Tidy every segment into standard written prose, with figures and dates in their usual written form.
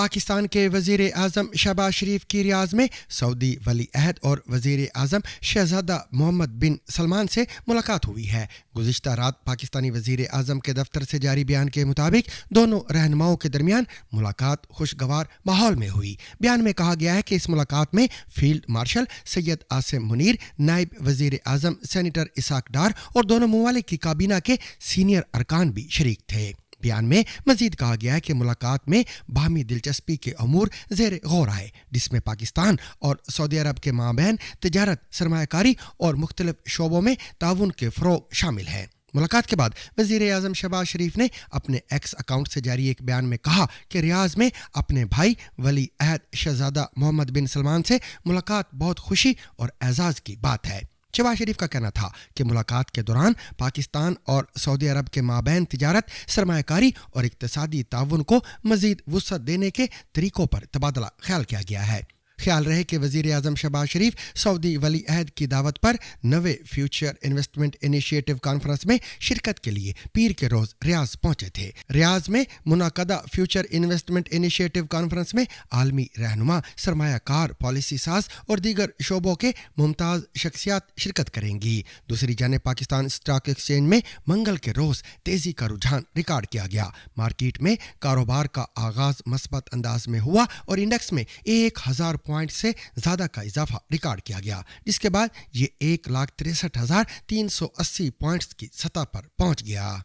पाकिस्तान के वज़ीर आज़म शहबाज शरीफ की रियाज में सऊदी वली अहद और वज़ीर आज़म शहज़ादा मोहम्मद बिन सलमान से मुलाकात हुई है। गुज़िश्ता रात पाकिस्तानी वज़ीर आज़म के दफ्तर से जारी बयान के मुताबिक दोनों रहनुमाओं के दरमियान मुलाकात खुशगवार माहौल में हुई। बयान में कहा गया है कि इस मुलाकात में फील्ड मार्शल सैयद आसिम मुनीर, नायब वज़ीर आज़म सेनेटर इसाक डार और दोनों ममालिक की काबीना के सीनियर अरकान भी शरीक थे। बयान में मजीद कहा गया है कि मुलाकात में बाहमी दिलचस्पी के अमूर ज़ेर गौर आए, जिसमें पाकिस्तान और सऊदी अरब के माबैन तिजारत, सरमायाकारी और मुख्तलिफ शोबों में ताउन के फ़रोग़ शामिल है। मुलाकात के बाद वज़ीर आज़म शहबाज शरीफ ने अपने एक्स अकाउंट से जारी एक बयान में कहा कि रियाज में अपने भाई वली अहद शहज़ादा मोहम्मद बिन सलमान से मुलाकात बहुत खुशी और एजाज़ की बात है। शहबाज शरीफ का कहना था कि मुलाकात के दौरान पाकिस्तान और सऊदी अरब के माबैन तिजारत, सरमायाकारी और इक़्तिसादी ताउन को मज़ीद वुसअत देने के तरीक़ों पर तबादला ख्याल किया गया है। ख्याल रहे कि वज़ीर आज़म शहबाज शरीफ सऊदी वली अहद की दावत पर नवे फ्यूचर इन्वेस्टमेंट इनिशिएटिव कॉन्फ्रेंस में शिरकत के लिए पीर के रोज़ रियाज पहुंचे थे। रियाज में मुनाकदा फ्यूचर इन्वेस्टमेंट इनिशिएटिव कॉन्फ्रेंस में आलमी रहनुमा, सरमायाकार, पॉलिसी साज और दीगर शोबों के मुमताज़ शख्सियात शिरकत करेंगी। दूसरी जानिब पाकिस्तान स्टॉक एक्सचेंज में मंगल के रोज़ तेज़ी का रुझान रिकॉर्ड किया गया। मार्केट में कारोबार का आगाज़ मस्बत अंदाज में हुआ और इंडेक्स में 1000 पॉइंट से ज्यादा का इजाफा रिकॉर्ड किया गया, जिसके बाद ये 1,63,380 पॉइंट्स की सतह पर पहुंच गया।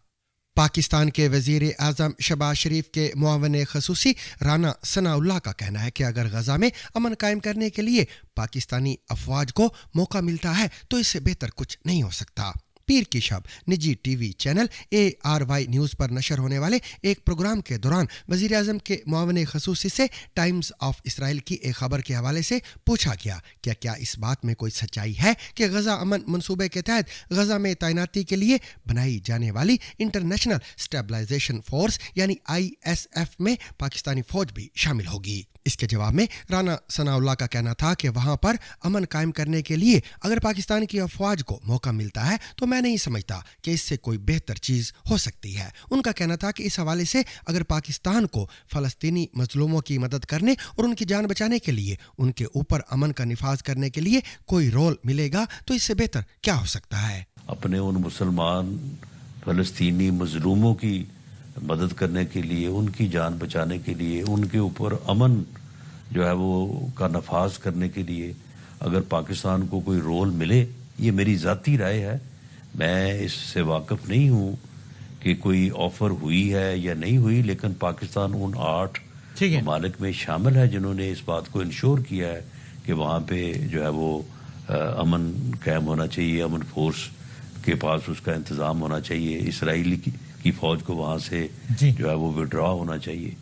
पाकिस्तान के वज़ीर आज़म शहबाज शरीफ के मुआविन ख़ुसूसी राना सनाउल्लाह का कहना है कि अगर गज़ा में अमन कायम करने के लिए पाकिस्तानी अफवाज को मौका मिलता है तो इससे बेहतर कुछ नहीं हो सकता। पीर की शब निजी टीवी चैनल ARY न्यूज़ पर नशर होने वाले एक प्रोग्राम के दौरान वज़ीर आज़म के मुआविन ख़ुसूसी से टाइम्स ऑफ इसराइल की एक खबर के हवाले से पूछा गया कि क्या इस बात में कोई सच्चाई है कि गज़ा अमन मंसूबे के तहत गज़ा में तैनाती के लिए बनाई जाने वाली इंटरनेशनल स्टेबलाइजेशन फोर्स यानी ISF में पाकिस्तानी फ़ौज भी शामिल होगी। इसके जवाब में राना सनाउल्लाह का कहना था कि वहां पर अमन कायम करने के लिए अगर पाकिस्तान की अफवाज को मौका मिलता है तो मैं नहीं समझता कि इससे कोई बेहतर चीज़ हो सकती है। उनका कहना था कि इस हवाले से अगर पाकिस्तान को फ़लस्तीनी मजलूमों की मदद करने और उनकी जान बचाने के लिए उनके ऊपर अमन का निफाज करने के लिए कोई रोल मिलेगा तो इससे बेहतर क्या हो सकता है। अपने उन मुसलमान फ़लस्तीनी मजलूमों की मदद करने के लिए, उनकी जान बचाने के लिए, उनके ऊपर अमन जो है वो का नफाज करने के लिए अगर पाकिस्तान को कोई रोल मिले, ये मेरी ज़ाती राय है, मैं इससे वाकिफ़ नहीं हूँ कि कोई ऑफ़र हुई है या नहीं हुई, लेकिन पाकिस्तान उन 8 ममालिक में शामिल है जिन्होंने इस बात को इंश्योर किया है कि वहाँ पे जो है वो अमन कायम होना चाहिए, अमन फोर्स के पास उसका इंतज़ाम होना चाहिए, इसराइली की फ़ौज को वहाँ से जो है वो विड्रॉ होना चाहिए।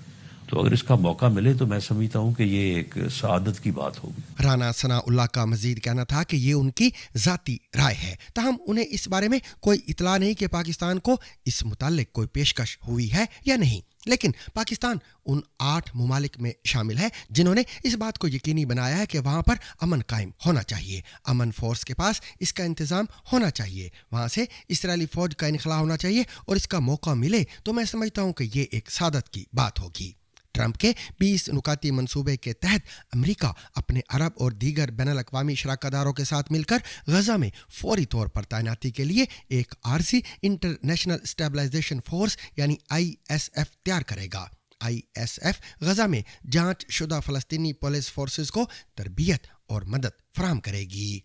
तो अगर इसका मौका मिले तो मैं समझता हूँ कि ये एक सआदत की बात होगी। राना सनाउल्लाह का मजीद कहना था कि ये उनकी ज़ाती राय है, ताहम उन्हें इस बारे में कोई इतला नहीं कि पाकिस्तान को इस मुताल्लिक कोई पेशकश हुई है या नहीं, लेकिन पाकिस्तान उन 8 ममालिक में शामिल है जिन्होंने इस बात को यकीनी बनाया है कि वहाँ पर अमन कायम होना चाहिए, अमन फोर्स के पास इसका इंतज़ाम होना चाहिए, वहाँ से इसराइली फ़ौज का इनखला होना चाहिए और इसका मौका मिले तो मैं समझता हूँ कि ये एक सादत की बात होगी। ट्रंप के 20 नुकाती मंसूबे के तहत अमेरिका अपने अरब और दीगर बैनुल-अक़वामी शराकतदारों के साथ मिलकर गज़ा में फौरी तौर पर तैनाती के लिए एक आरजी इंटरनेशनल स्टेबलाइजेशन फोर्स यानी ISF तैयार करेगा। ISF गज़ा में जांच शुदा फ़लस्तीनी पुलिस फोर्सेस को तरबियत और मदद फराहम करेगी।